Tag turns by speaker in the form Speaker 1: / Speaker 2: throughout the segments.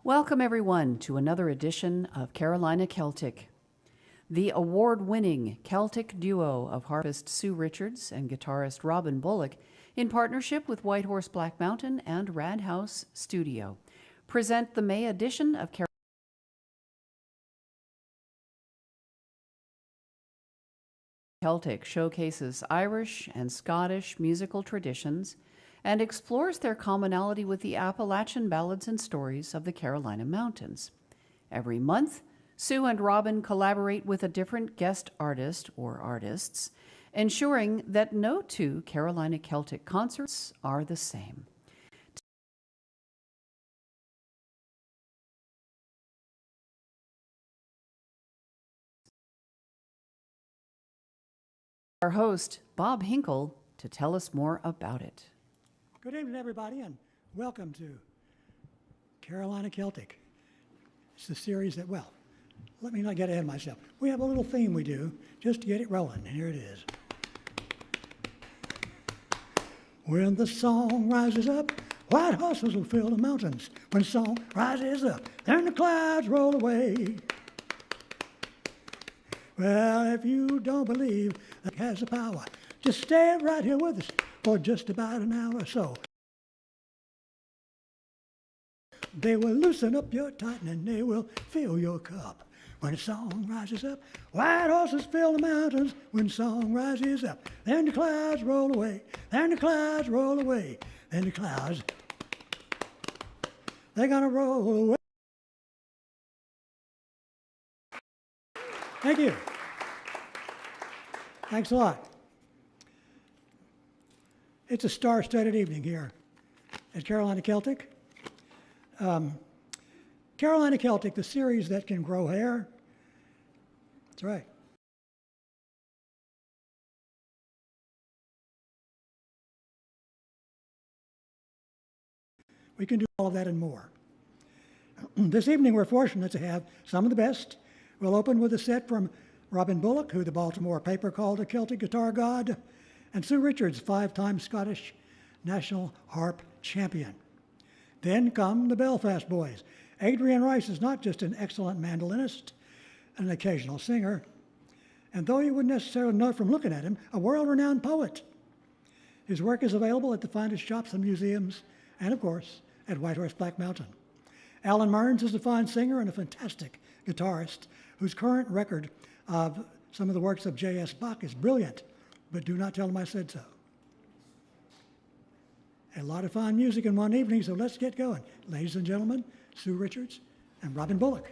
Speaker 1: Welcome, everyone, to another edition of Carolina Celtic. The award-winning Celtic duo of harpist Sue Richards and guitarist Robin Bullock, in partnership with White Horse Black Mountain and RadHaus.Studio, present the May edition of Celtic showcases Irish and Scottish musical traditions and explores their commonality with the Appalachian ballads and stories of the Carolina Mountains. Every month, Sue and Robin collaborate with a different guest artist or artists, ensuring that no two Carolina Celtic concerts are the same. Our host, Bob Hinkle, to tell us more about it.
Speaker 2: Good evening, everybody, and welcome to Carolina Celtic. It's the series that, well, let me not get ahead of myself. We have a little theme we do just to get it rolling, and here it is. When the song rises up, white horses will fill the mountains. When the song rises up, then the clouds roll away. Well, if you don't believe that has the power, just stay right here with us for just about an hour or so. They will loosen up your tighten and they will fill your cup. When the song rises up, white horses fill the mountains. When the song rises up, then the clouds roll away. Then the clouds roll away. Then the clouds, they're gonna roll away. Thank you. Thanks a lot. It's a star-studded evening here at Carolina Celtic. Carolina Celtic, the series that can grow hair. That's right. We can do all of that and more. This evening we're fortunate to have some of the best. We'll open with a set from Robin Bullock, who the Baltimore paper called a Celtic guitar god, and Sue Richards, 5-time Scottish national harp champion. Then come the Belfast Boys. Adrian Rice is not just an excellent mandolinist, an occasional singer, and though you wouldn't necessarily know it from looking at him, a world-renowned poet. His work is available at the finest shops and museums, and of course, at White Horse Black Mountain. Alyn Mearns is a fine singer and a fantastic guitarist whose current record of some of the works of J.S. Bach is brilliant, but do not tell him I said so. A lot of fine music in one evening, so let's get going. Ladies and gentlemen, Sue Richards and Robin Bullock.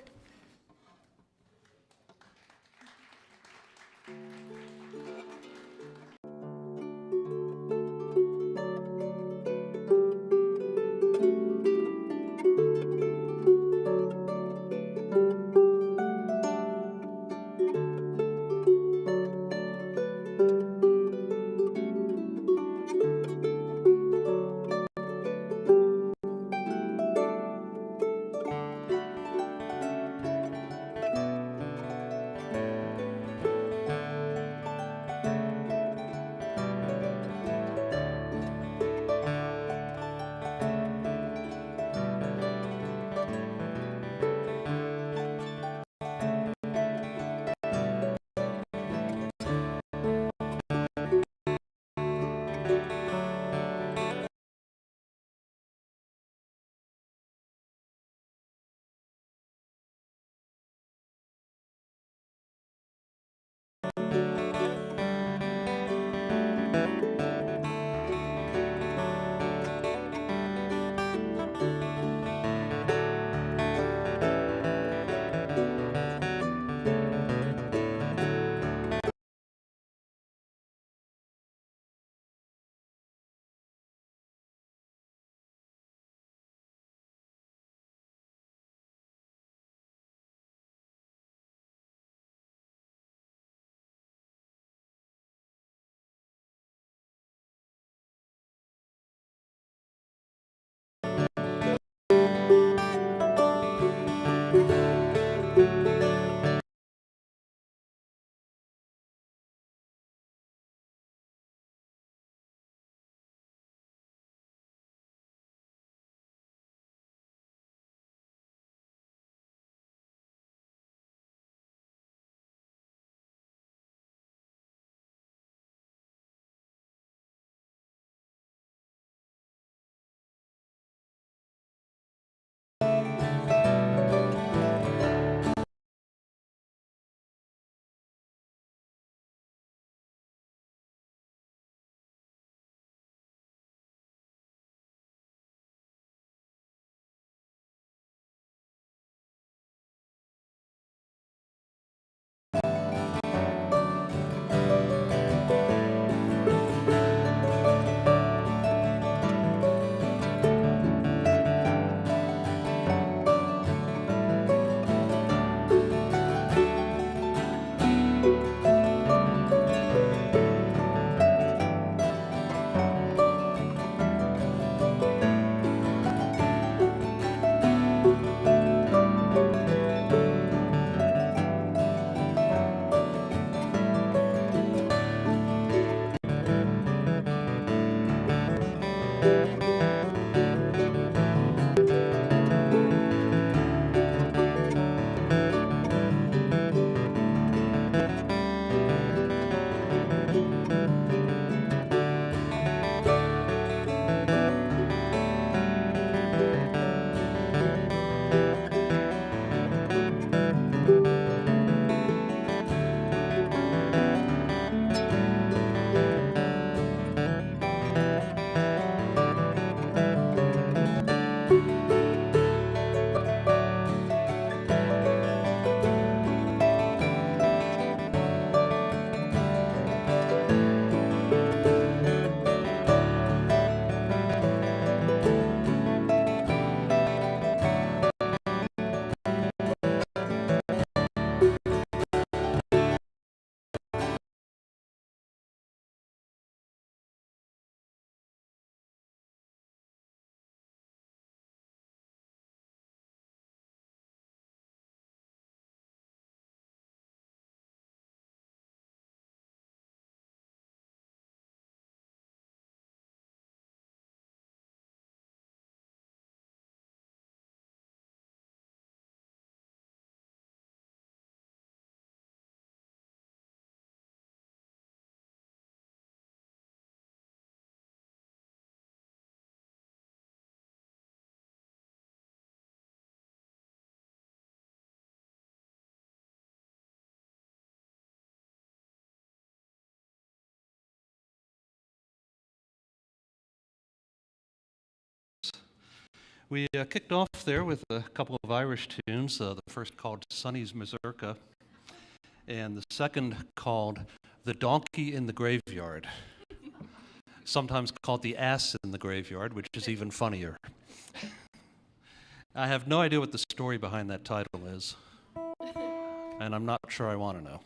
Speaker 3: We kicked off there with a couple of Irish tunes, the first called Sonny's Mazurka, and the second called The Donkey in the Graveyard, sometimes called The Ass in the Graveyard, which is even funnier. I have no idea what the story behind that title is, and I'm not sure I want to know.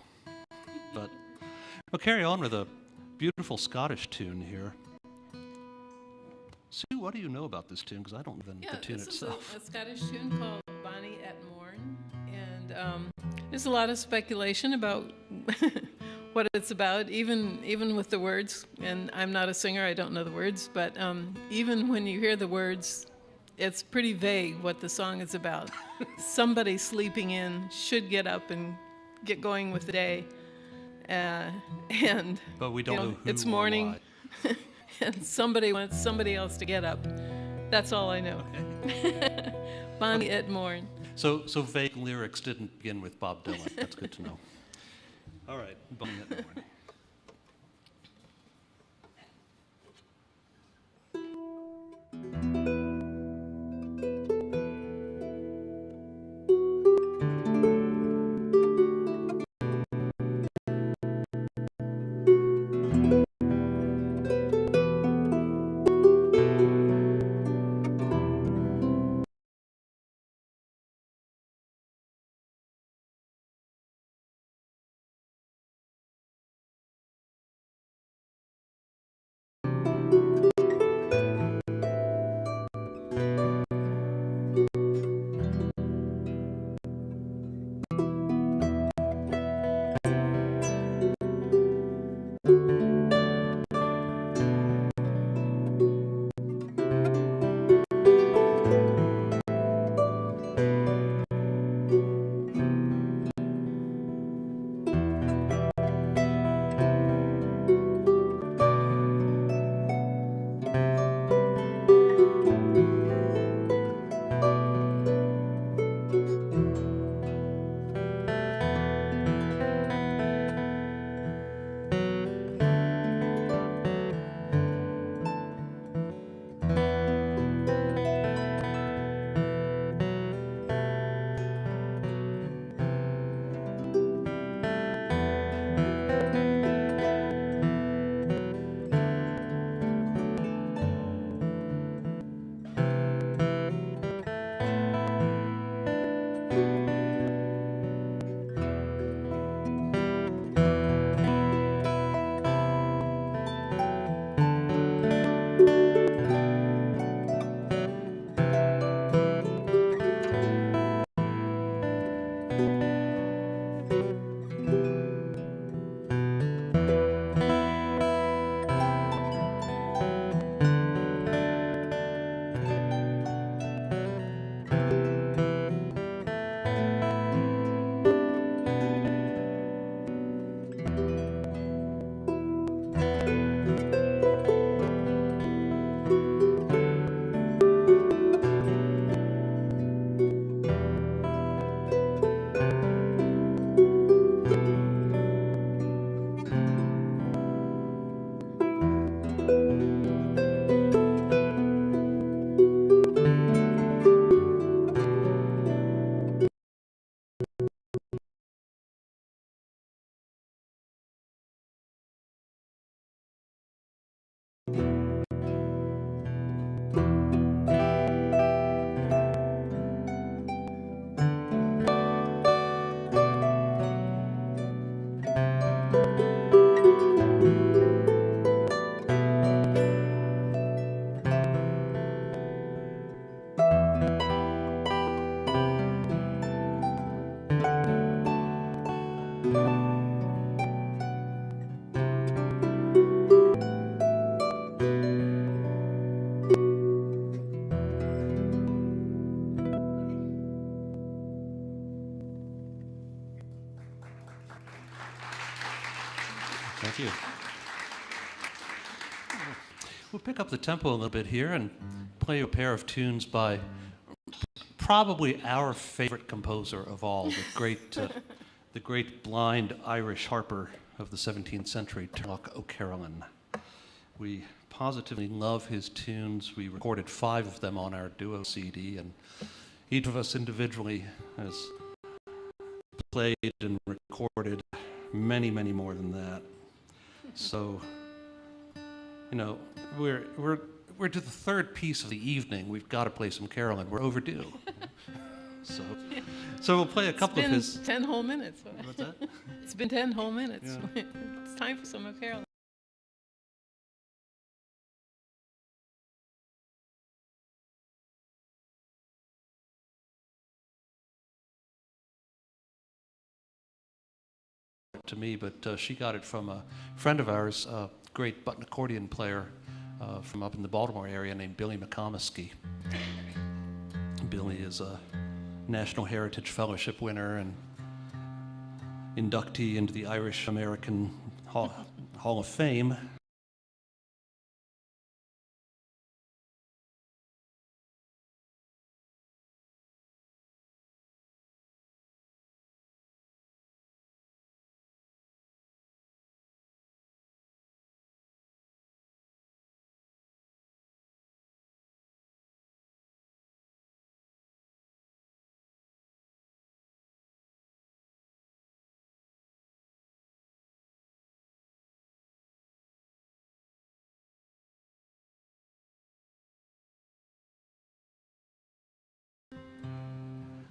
Speaker 3: But we'll carry on with a beautiful Scottish tune here. Sue, what do you know about this tune? Because I don't know the tune itself.
Speaker 4: This is a Scottish tune called Bonnie at Morn, and there's a lot of speculation about what it's about, even with the words. And I'm not a singer; I don't know the words, but even when you hear the words, it's pretty vague what the song is about. Somebody sleeping in should get up and get going with the day,
Speaker 3: but we don't know who
Speaker 4: it's
Speaker 3: or
Speaker 4: morning.
Speaker 3: why.
Speaker 4: And somebody wants somebody else to get up. That's all I know. Okay. Bonnie at Morn.
Speaker 3: So vague lyrics didn't begin with Bob Dylan. That's good to know. All right, Bonnie at Morn. Thank you. We'll pick up the tempo a little bit here and play a pair of tunes by probably our favorite composer of all, the great blind Irish harper of the 17th century, Turlough O'Carolan. We positively love his tunes. We recorded 5 of them on our duo CD, and each of us individually has played and recorded many, many more than that. So, you know, we're to the 3rd piece of the evening. We've got to play some Carolyn. We're overdue. So we'll play a couple of his.
Speaker 4: It's been 10 whole minutes.
Speaker 3: What's that?
Speaker 4: It's been 10 whole minutes.
Speaker 3: Yeah.
Speaker 4: It's time for some of Carolyn.
Speaker 3: To me, but she got it from a friend of ours, a great button accordion player from up in the Baltimore area named Billy McComiskey. Billy is a National Heritage Fellowship winner and inductee into the Irish American Hall of Fame.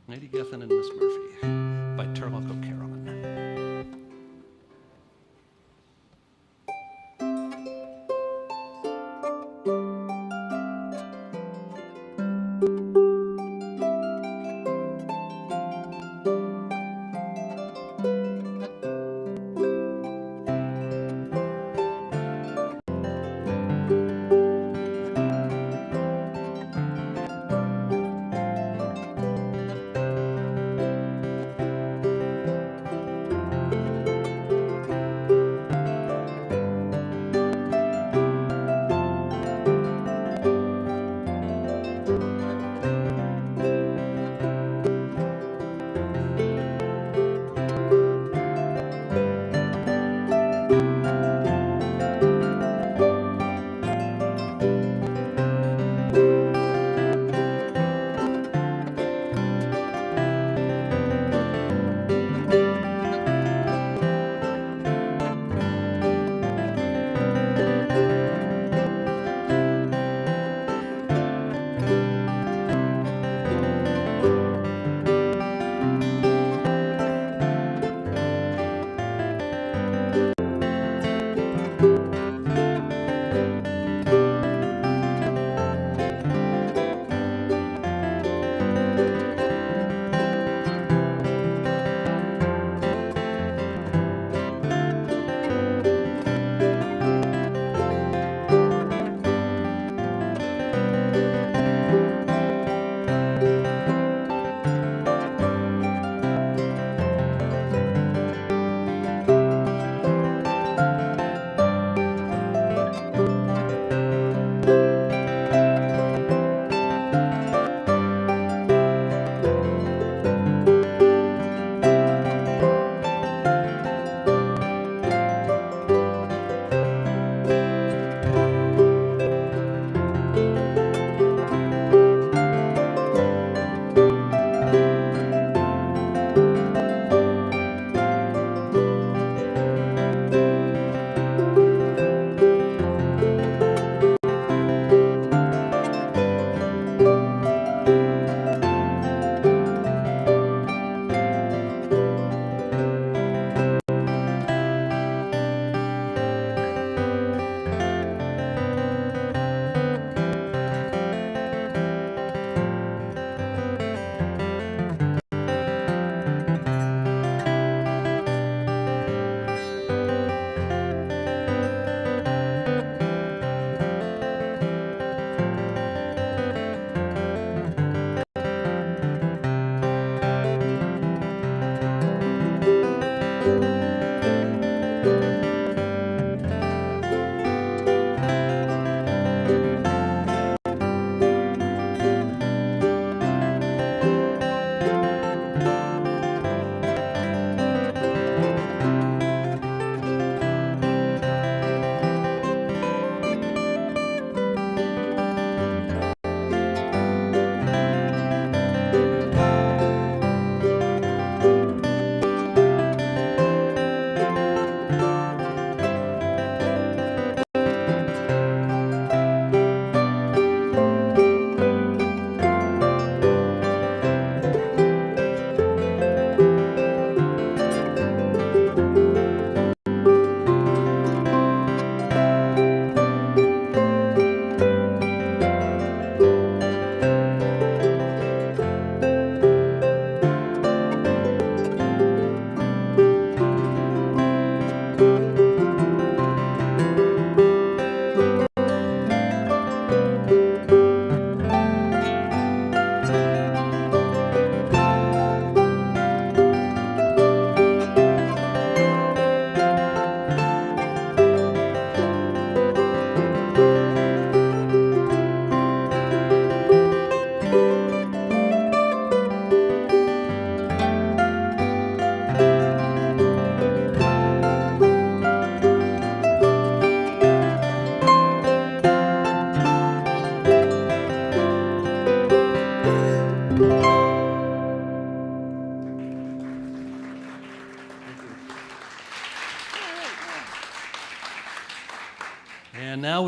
Speaker 3: Lady Gethin and Miss Murphy by Turlock O'Carrollin.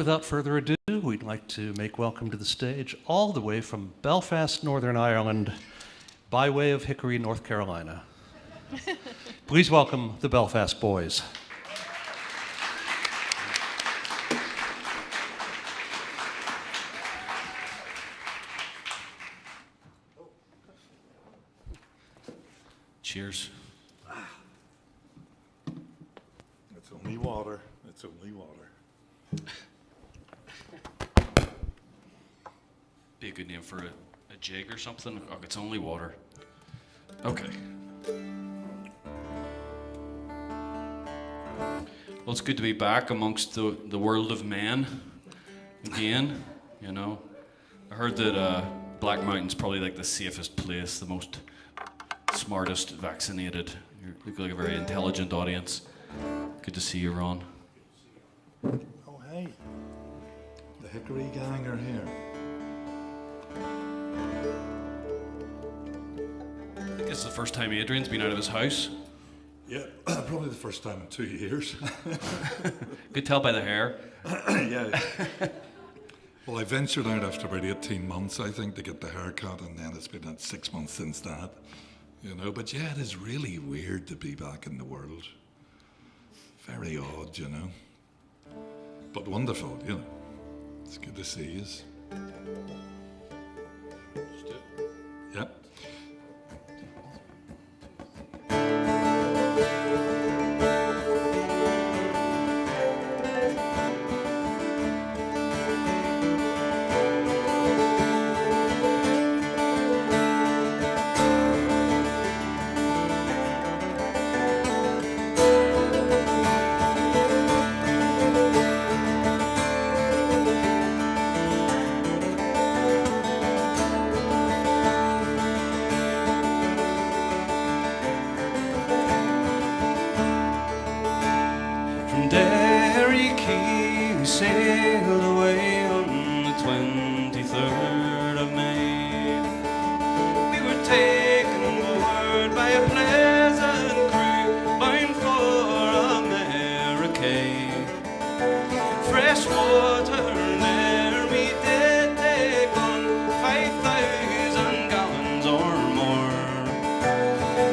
Speaker 3: without further ado, we'd like to make welcome to the stage, all the way from Belfast, Northern Ireland, by way of Hickory, North Carolina. Please welcome the Belfast Boys.
Speaker 5: Cheers.
Speaker 6: It's only water. It's only water.
Speaker 5: Be a good name for a jig or something. Oh, it's only water. Okay. Well, it's good to be back amongst the world of men again, you know. I heard that Black Mountain's probably like the safest place, the most smartest, vaccinated. You look like a very intelligent audience. Good to see you, Ron.
Speaker 6: Oh, hey. The Hickory gang are here.
Speaker 5: I think it's the first time Adrian's been out of his house.
Speaker 6: Yeah, probably the first time in 2 years.
Speaker 5: Could tell by the hair.
Speaker 6: Yeah. Well, I ventured out after about 18 months, I think, to get the haircut, and then it's been 6 months since that. You know, but yeah, it is really weird to be back in the world. Very odd, you know. But wonderful, you know. It's good to see you. Yeah.
Speaker 5: Sailed away on the 23rd of May. We were taken aboard by a pleasant crew bound for America. Fresh water there we did take on 5,000 gallons or more,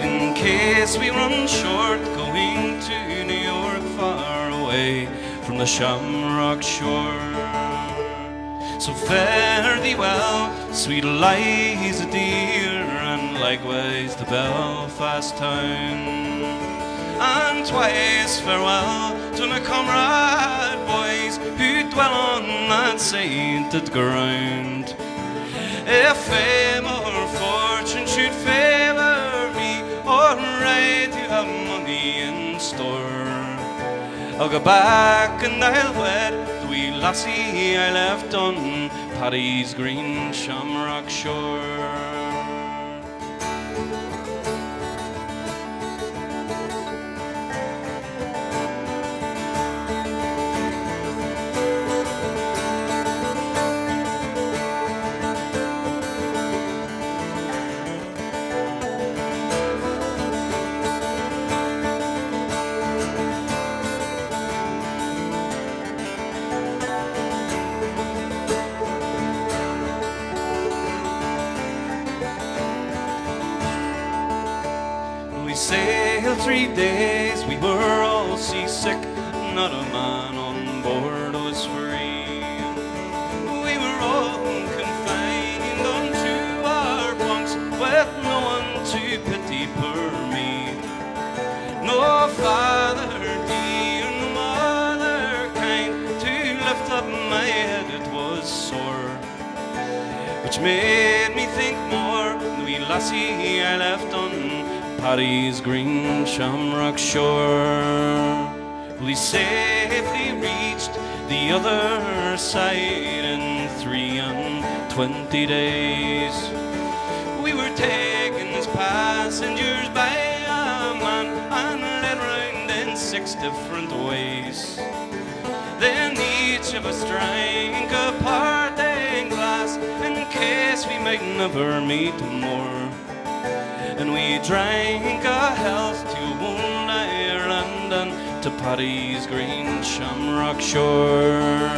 Speaker 5: in case we run short going to New York far away from the Shamrock shore. So fare thee well, sweet Eliza dear, and likewise to Belfast town. And twice farewell to my comrade boys who dwell on that sainted ground. If fame or fortune should favour me, or I do have money in store, I'll go back and I'll wed the wee lassie I left on Paddy's green Shamrock shore. We sailed 3 days, we were all seasick, not a man on board was free. We were all confined unto our bunks, with no one to pity poor me. No father dear, no mother kind, to lift up my head it was sore, which made me think more the wee lassie I left on Paddy's green Shamrock shore. We safely reached the other side in 23 days. We were taken as passengers by a man and led round in 6 different ways. Then each of us drank a parting glass in case we might never meet more. And we drank a health to old Ireland and to Paddy's green Shamrock shore.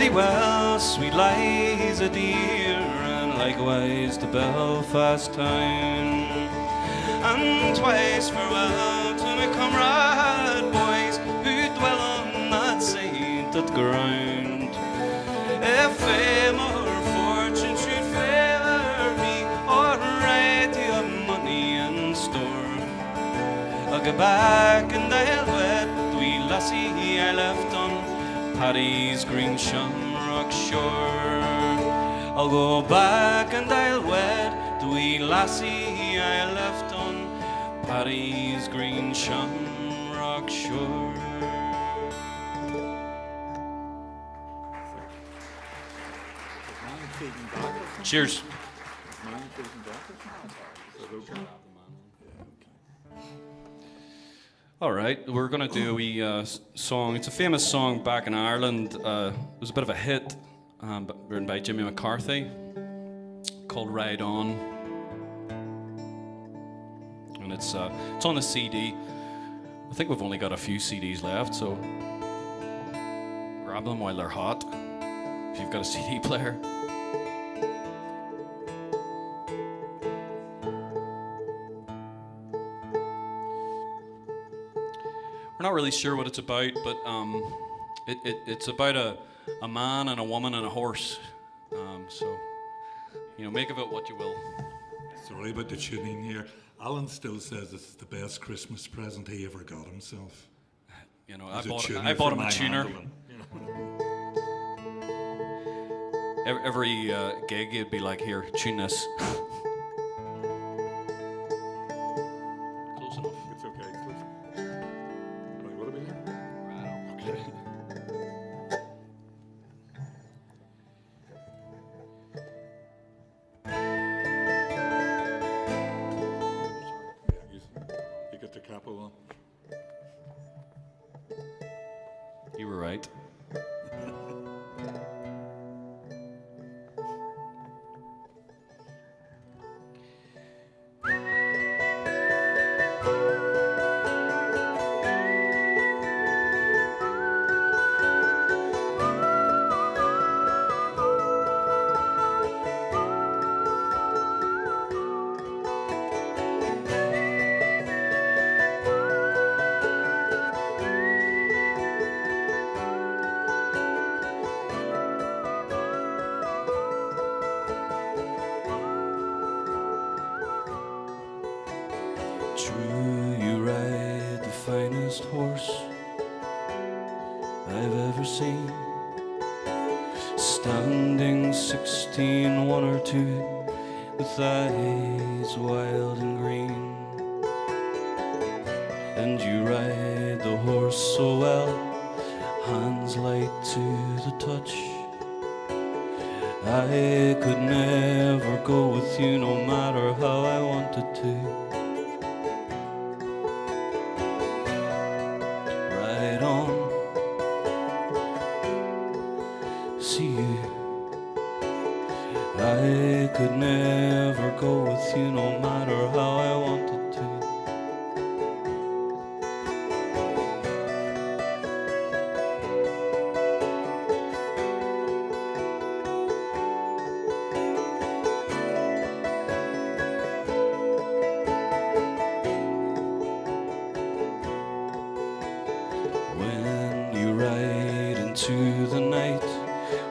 Speaker 5: thee well, sweet Liza dear, and likewise to Belfast town. And twice farewell to my comrade boys who dwell on that sainted ground. If fame or fortune should favour me, or write you of money in store, I'll go back and I'll wed the wee lassie I left on Paddy's green shamrock shore. I'll go back and I'll wed the wee lassie I left on Paddy's green shamrock shore. Cheers. All right, we're going to do a wee song. It's a famous song back in Ireland. It was a bit of a hit, written by Jimmy McCarthy, called Ride On. And it's on the CD. I think we've only got a few CDs left, so grab them while they're hot, if you've got a CD player. We're not really sure what it's about, but it's about a man and a woman and a horse. So, you know, make of it what you will.
Speaker 6: Sorry about the tuning here. Alan still says this is the best Christmas present he ever got himself.
Speaker 5: You know, I bought him a tuner. Every gig, he'd be like, "Here, tune this." Close enough.
Speaker 6: It's okay. Right, what are we here?
Speaker 5: Right.
Speaker 6: Okay. You get the capo on.
Speaker 5: You were right. True, you ride the finest horse I've ever seen, standing 16, 1 or 2, with eyes wild and green. And you ride the horse so well, hands light to the touch. I could never go with you, no matter how I wanted to. I could never go with you, no matter how I wanted to. When you ride into the night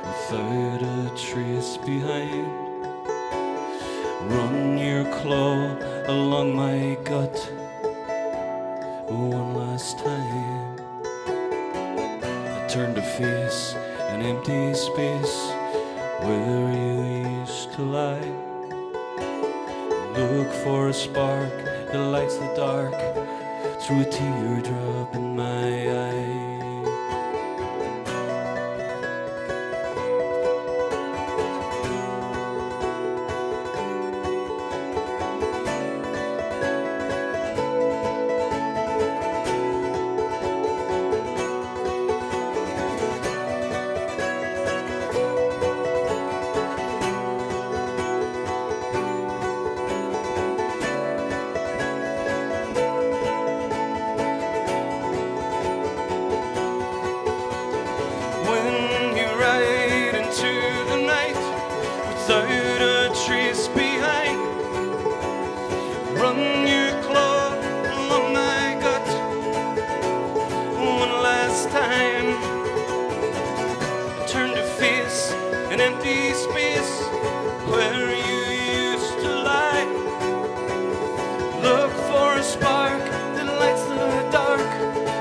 Speaker 5: without a trace behind, run your claw along my gut one last time. I turn to face an empty space where you used to lie. Look for a spark that lights the dark through a teardrop in my eye. When you ride without a trace behind. Run your claw along my gut one last time. Turn to face an empty space where you used to lie. Look for a spark that lights the dark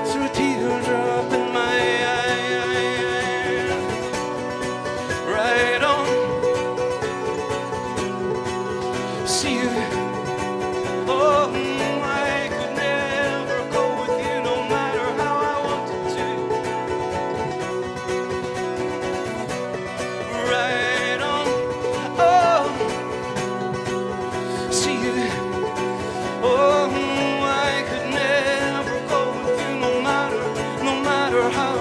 Speaker 5: through a teardrop in my eye. Right on. See you. Oh, I could never go with you no matter how I wanted to. Right on. Oh, see you. Oh, I could never go with you no matter how I.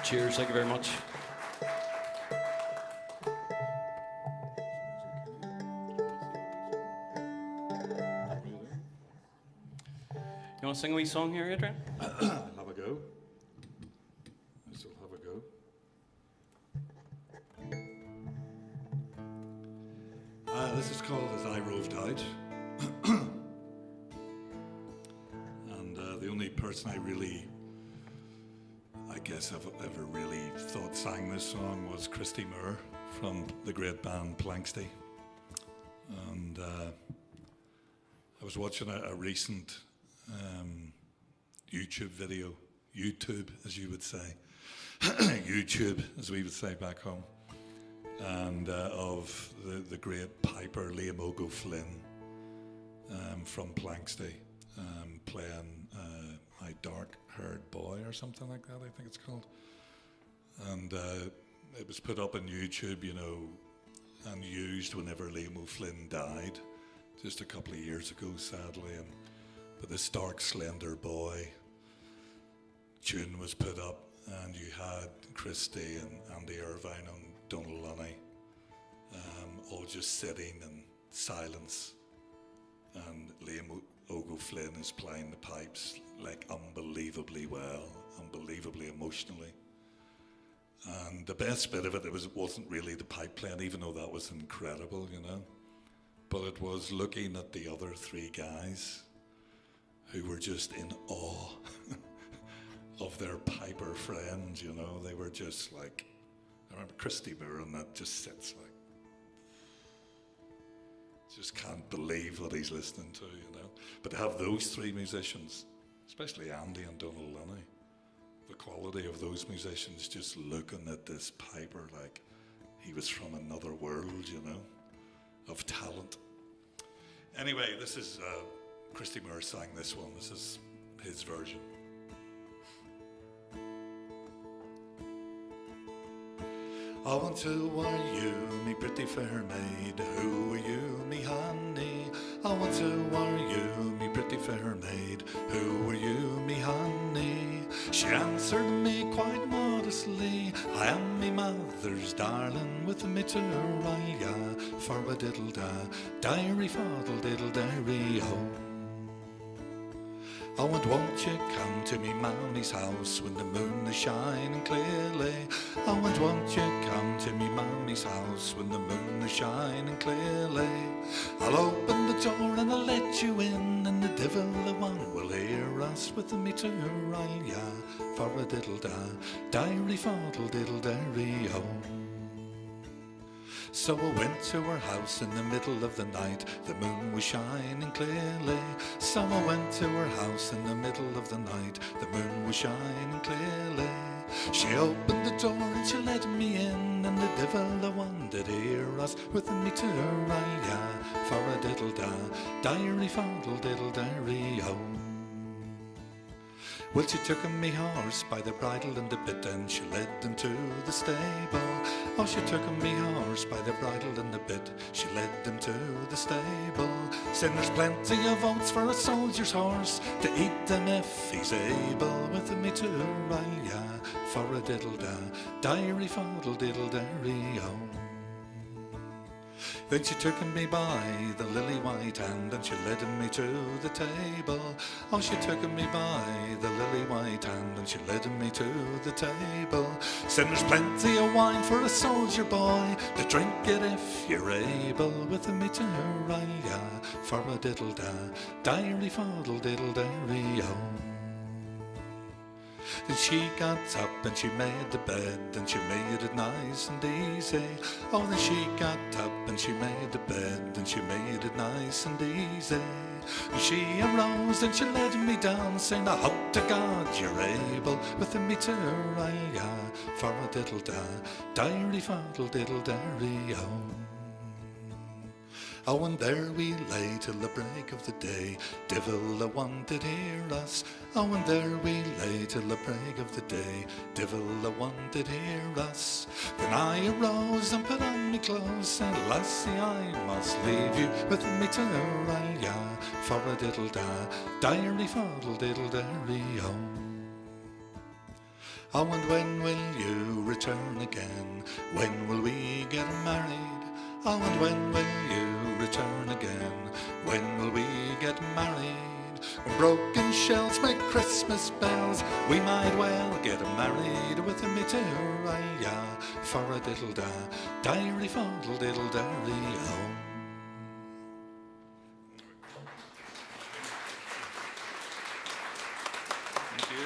Speaker 7: Cheers, thank you very much. You want to sing a wee song here, Adrian?
Speaker 6: Have a go. I still have a go. This is called As I Roved Out. And the only person I guess I've ever really thought sang this song was Christy Moore from the great band Planksty. And I was watching a recent YouTube video, YouTube as you would say, YouTube as we would say back home, and of the great piper Liam O'Goflynn from Planksty playing My Dark-Haired Boy or something like that, I think it's called. And it was put up on YouTube, you know, and used whenever Liam O'Flynn died, just a couple of years ago, sadly. But this Dark Slender Boy tune was put up, and you had Christy and Andy Irvine and Donald Lunny all just sitting in silence, and Liam O'Goflynn is playing the pipes like unbelievably well, unbelievably emotionally. And the best bit of it wasn't really the pipe playing, even though that was incredible, you know, but it was looking at the other three guys who were just in awe of their piper friends, you know. They were just like, I remember Christy Moore, and that just sits like, just can't believe what he's listening to, you know. But to have those three musicians, especially Andy and Donald Lunny, the quality of those musicians just looking at this piper like he was from another world, you know, of talent. Anyway, this is Christy Moore sang this one. This is his version. I want to were you, me pretty fair maid. Who were you, me honey? I want to were you, me pretty fair maid. Who were you, me honey? She answered me quite modestly. nervously. I am me mother's darling with me to Raya for a diddle da, diary faddle diddle diary oh. Oh, and won't you come to me mammy's house when the moon is shining clearly? Oh, and won't you come to me mammy's house when the moon is shining clearly? I'll open the door and I'll let you in, and the devil the one will hear us with me to Raya for a diddle da, diary faddle diddle diary oh. So I went to her house in the middle of the night, the moon was shining clearly. So I went to her house in the middle of the night, the moon was shining clearly. She opened the door and she let me in, and the devil the one did hear us with me to Raya for a diddle da, diary faddle diddle diary oh. Well, she took me horse by the bridle and the bit, and she led him to the stable. Oh, she took me horse by the bridle and the bit, she led him to the stable. Said there's plenty of oats for a soldier's horse to eat them if he's able. With me to Raya for a diddle da, diary faddle diddle diary oh. Then she took me by the lily white hand, and she led me to the table. Oh, she took me by the lily white hand, and she led me to the table. Said there's plenty of wine for a soldier boy to drink it if you're able. With me to Raya for a diddle da, diary faddle diddle diary oh. Then she got up and she made the bed, and she made it nice and easy. Oh, then she got up and she made the bed, and she made it nice and easy. And she arose and she led me down, saying, I hope to God you're able. With me to Raya for a diddle da, diary faddle diddle diary oh. Oh, and there we lay till the break of the day, devil the one did hear us. Oh, and there we lay till the break of the day, devil the one did hear us. Then I arose and put on me clothes, said, lassie, I must leave you. With me to Raya for a diddle da, diary faddle diddle diary oh. Oh, and when will you return again? When will we get married? Oh, and when will you return again? When will we get married? When broken shells make Christmas bells, we might well get married. With me to Raya for a diddle da, diary faddle diddle diary oh. Thank you.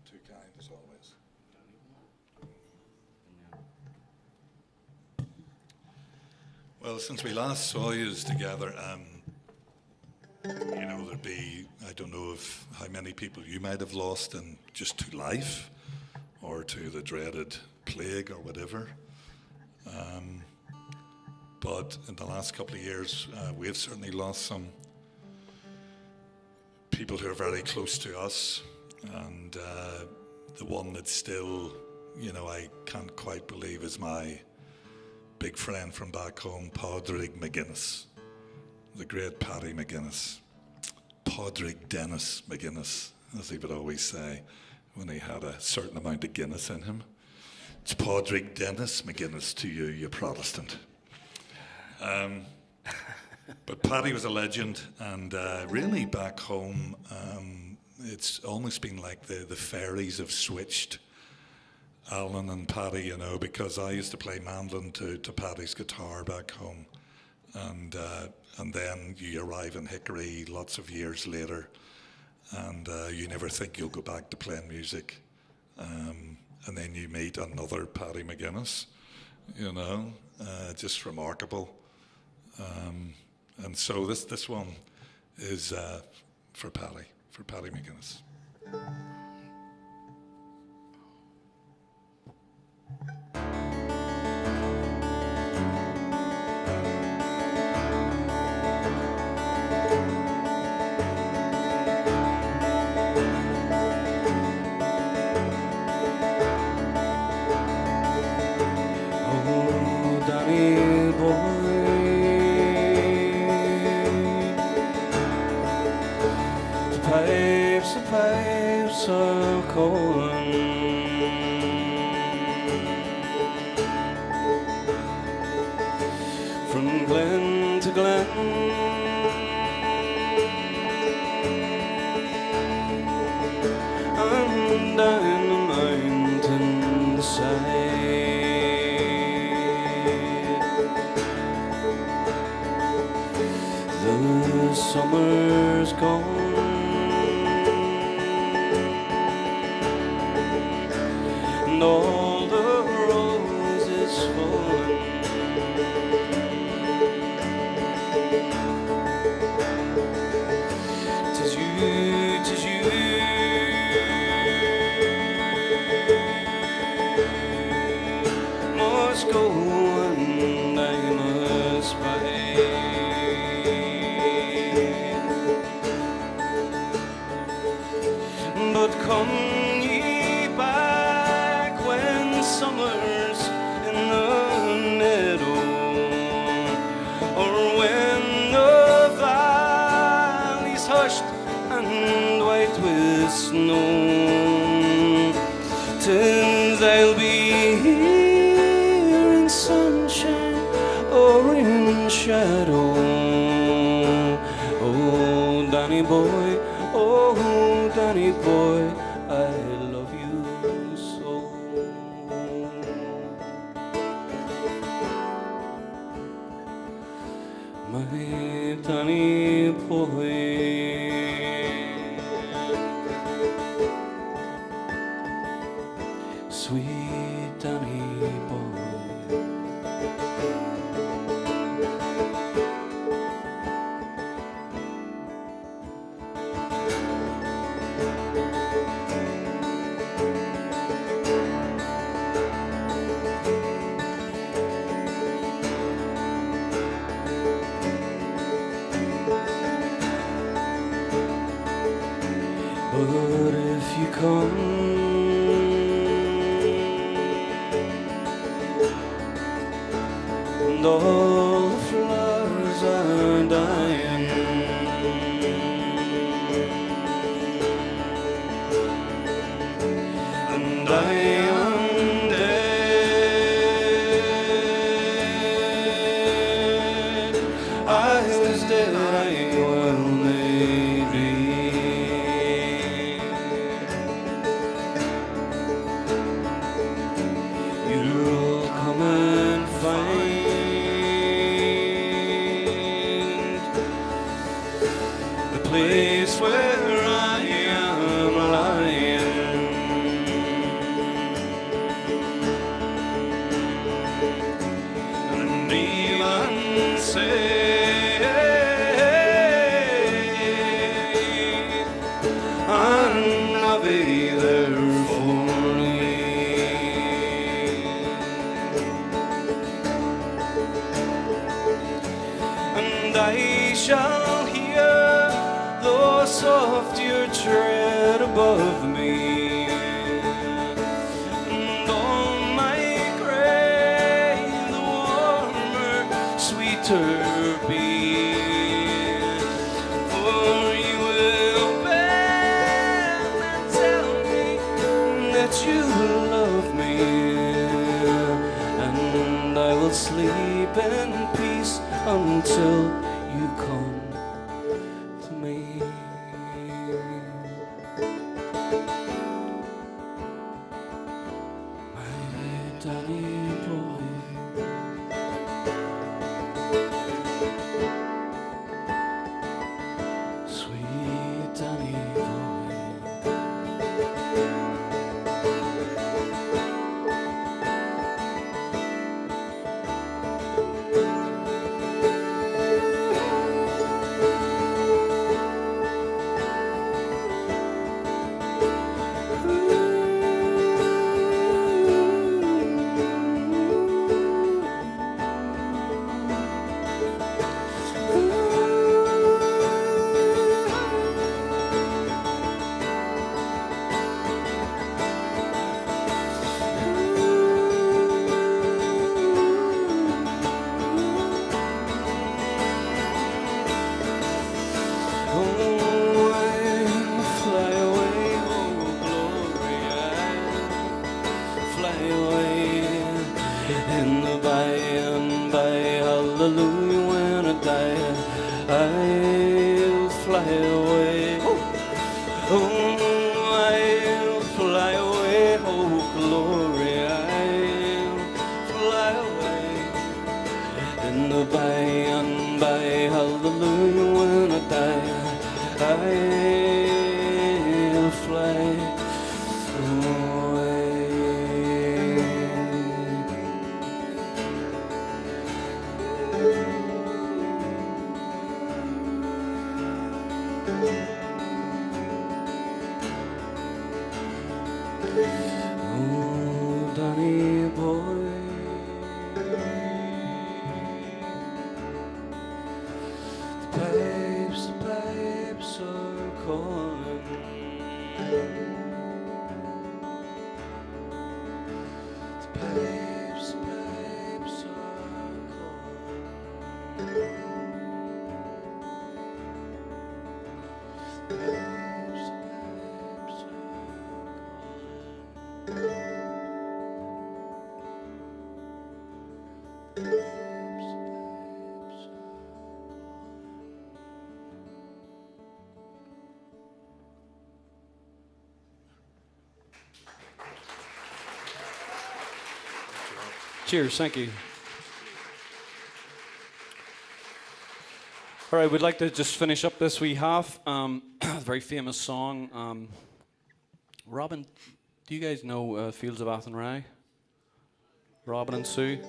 Speaker 6: Too kind as always. Well, since we last saw you together, you know, there'd be, I don't know if how many people you might have lost in just to life or to the dreaded plague or whatever. But in the last couple of years, we have certainly lost some people who are very close to us. And the one that still, you know, I can't quite believe is my big friend from back home, Padraig McGuinness, the great Paddy McGuinness. Padraig Dennis McGuinness, as he would always say when he had a certain amount of Guinness in him. It's Padraig Dennis McGuinness to you, you Protestant. But Paddy was a legend, and really back home, it's almost been like the fairies have switched Alyn and Paddy, you know, because I used to play mandolin to Paddy's guitar back home, and then you arrive in Hickory lots of years later, and you never think you'll go back to playing music, and then you meet another Paddy McGuinness, you know, just remarkable, and so this one is for Paddy McGuinness.
Speaker 5: Pipes, and all the roses falling. Tis you, must go and I must bide. But come ye back when summer's in the meadow, or when the valley's hushed and white with snow. 'Tis I'll be here in sunshine or in shadow. Oh, Danny boy, oh, Danny boy, I love you so. My Danny boy, sweet Danny boy. But if you come and all the flowers are dying, and I am dead, I was dead, I well may be. You'll come and find the place where I am lying, and even say I'll be there for you. And I shall hear the soft your tread above me, and on my grave the warmer, sweeter be. For you will bend and tell me that you love me, and I will sleep in peace until you come to me. My Danny boy, sweet Danny boy. Hallelujah, when I die, I'll fly away. Oh, I'll fly away. Oh, glory, I'll fly away. In the by and by, hallelujah, when I die, I'll fly away. Pipes, pipes are calling. Pipes, pipes are calling.
Speaker 7: Cheers, thank you. All right, we'd like to just finish up this wee half. A very famous song. Robin, do you guys know Fields of Athenry? Robin and Sue?